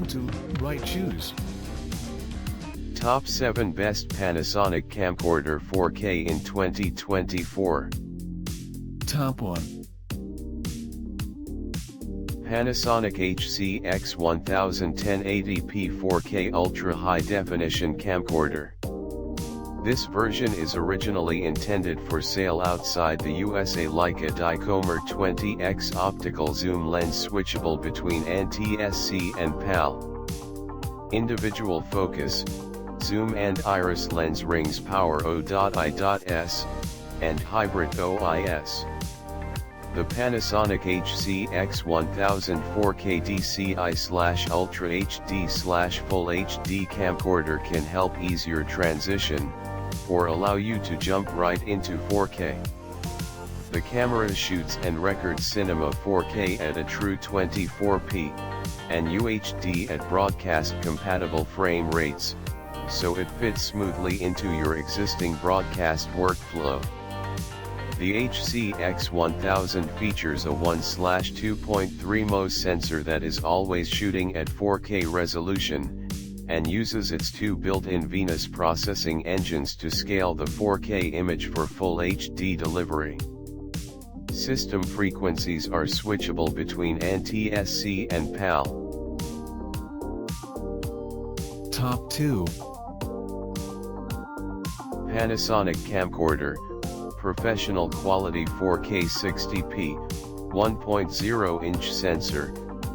to right choose. Top 7 Best Panasonic Camcorder 4K in 2024. Top 1. Panasonic HCX 1080p 4K Ultra High Definition Camcorder. This version is originally intended for sale outside the USA like a Dicomer 20x optical zoom lens switchable between ANT-SC and PAL. Individual focus, zoom and iris lens rings power O.I.S, and hybrid OIS. The Panasonic HCX 1000 4K DCI/Ultra HD/Full HD camcorder can help ease your transition, or allow you to jump right into 4K. The camera shoots and records cinema 4K at a true 24p, and UHD at broadcast-compatible frame rates, so it fits smoothly into your existing broadcast workflow. The HCX 1000 features a 1/2.3 MOS sensor that is always shooting at 4K resolution, and uses its two built-in Venus processing engines to scale the 4K image for full HD delivery. System frequencies are switchable between ANT-SC and PAL. Top 2. Panasonic Camcorder, professional quality 4K 60p, 1.0-inch sensor,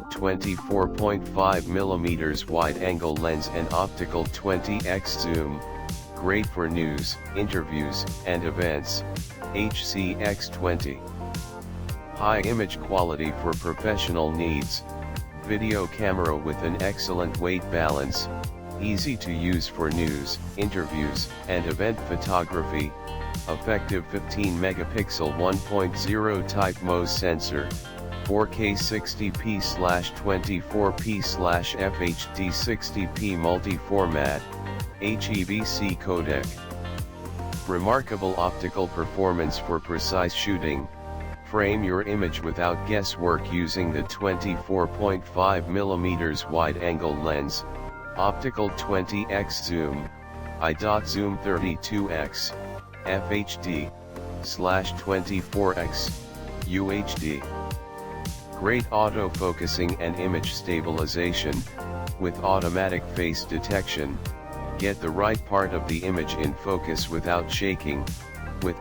24.5mm wide-angle lens and optical 20x zoom, great for news, interviews, and events, HCX20. High image quality for professional needs, video camera with an excellent weight balance, easy to use for news, interviews, and event photography, effective 15 megapixel 1.0 type MOS sensor, 4K 60p/24p/FHD 60p multi-format, HEVC codec. Remarkable optical performance for precise shooting. Frame your image without guesswork using the 24.5mm wide-angle lens, optical 20x zoom, I.zoom 32x, FHD/24x, UHD. Great auto-focusing and image stabilization, with automatic face detection. Get the right part of the image in focus without shaking, with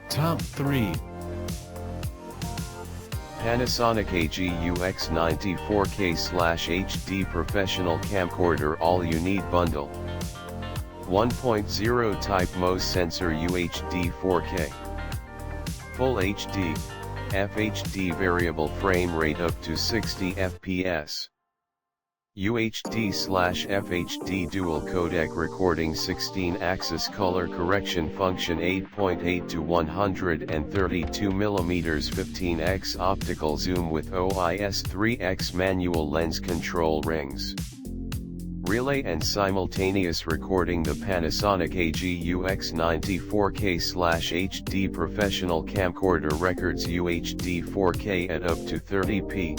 Top 3. Panasonic AGUX 90 4K/HD Professional Camcorder All You Need Bundle. 1.0 type MOS sensor UHD 4K. Full HD, FHD variable frame rate up to 60 fps. UHD/FHD dual codec recording 16-axis color correction function 8.8 to 132mm 15x optical zoom with OIS 3x manual lens control rings. Relay and simultaneous recording. The Panasonic AGUX 90 4K/HD Professional Camcorder records UHD 4K at up to 30p,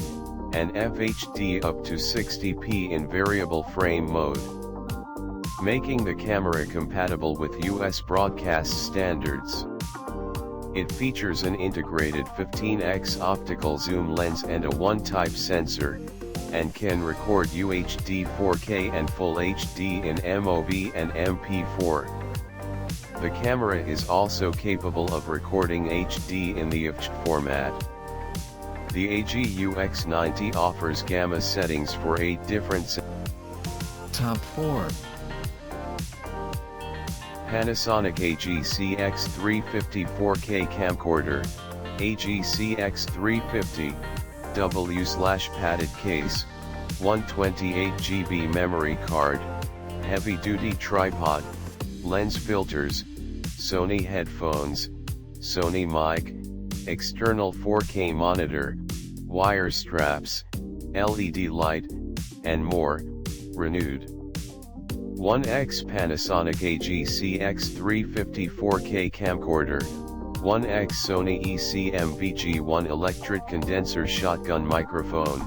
and FHD up to 60p in variable frame mode, making the camera compatible with US broadcast standards. It features an integrated 15x optical zoom lens and a 1-type sensor, and can record UHD 4K and Full HD in MOV and MP4. The camera is also capable of recording HD in the IFC format. The AGUX 90 offers gamma settings for 8 different Top 4. Panasonic AGCX 350 4K Camcorder, AGCX 350, W/padded case, 128GB memory card, heavy-duty tripod, lens filters, Sony headphones, Sony mic, external 4K monitor, wire straps, LED light, and more. Renewed. 1x Panasonic AGCX 350 4K Camcorder, 1x Sony ECM VG1 electret condenser shotgun microphone,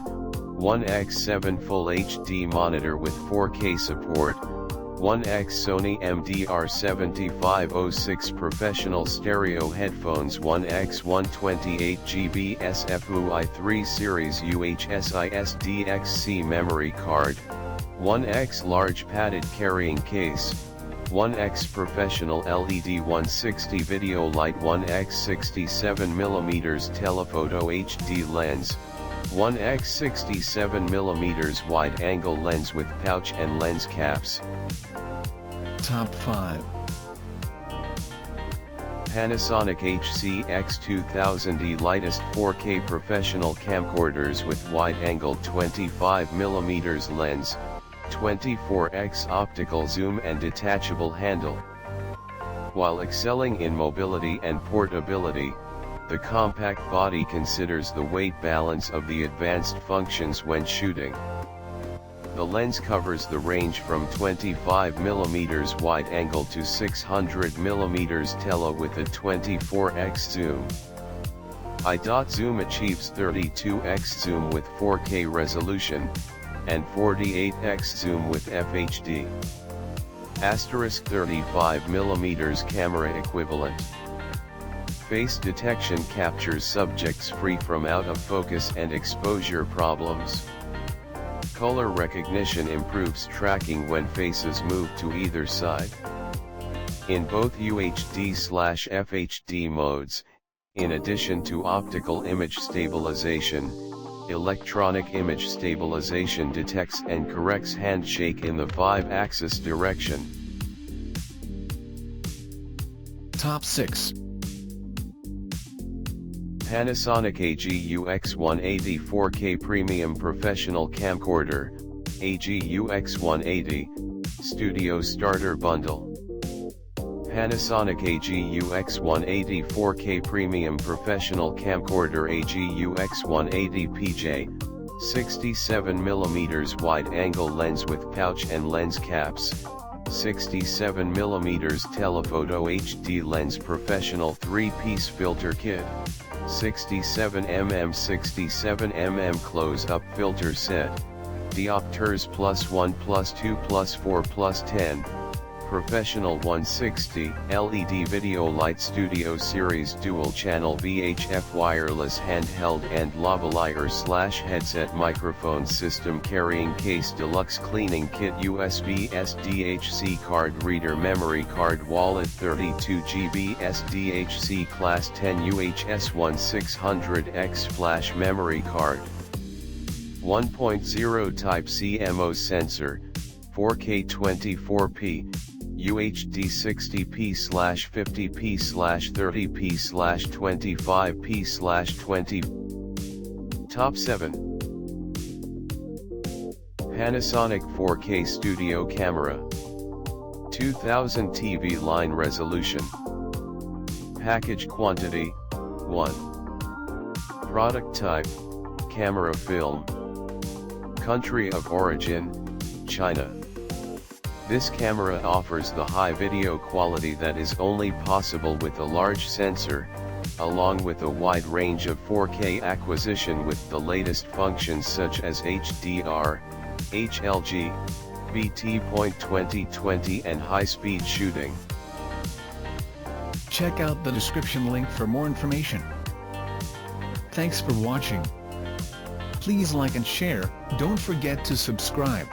1x7 Full HD monitor with 4K support, 1x Sony MDR7506 professional stereo headphones, 1x 128GB SFUI 3 series UHSI SDXC memory card, 1x large padded carrying case, 1x professional LED 160 video light, 1x 67mm telephoto HD lens, 1x 67mm wide-angle lens with pouch and lens caps. Top 5. Panasonic HCX2000E lightest 4K professional camcorders with wide-angle 25mm lens, 24x optical zoom and detachable handle. While excelling in mobility and portability, the compact body considers the weight balance of the advanced functions when shooting. The lens covers the range from 25mm wide-angle to 600mm tele with a 24x zoom. I.zoom achieves 32x zoom with 4K resolution, and 48x zoom with FHD. Asterisk 35mm camera equivalent. Face detection captures subjects free from out-of-focus and exposure problems. Color recognition improves tracking when faces move to either side. In both UHD/FHD modes, in addition to optical image stabilization, electronic image stabilization detects and corrects handshake in the 5-axis direction. Top 6. Panasonic AGU-X180 4K Premium Professional Camcorder, AGU-X180, Studio Starter Bundle. Panasonic AGU-X180 4K Premium Professional Camcorder AGU-X180 PJ, 67mm wide-angle lens with pouch and lens caps, 67mm telephoto HD lens professional 3-piece filter kit, 67mm close-up filter set, diopters +1 +2 +4 +10, professional 160 LED video light Studio Series dual channel VHF wireless handheld and lavalier/headset microphone system carrying case deluxe cleaning kit USB SDHC card reader memory card wallet 32GB SDHC class 10 UHS 1600X flash memory card 1.0 Type-C MO sensor 4K 24p UHD 60p/50p/30p/25p/20. Top 7. Panasonic 4K Studio Camera 2000 TV line resolution. Package quantity 1. Product type camera film. Country of origin China. This camera offers the high video quality that is only possible with a large sensor, along with a wide range of 4K acquisition with the latest functions such as HDR, HLG, BT.2020 and high-speed shooting. Check out the description link for more information. Thanks for watching. Please like and share, don't forget to subscribe.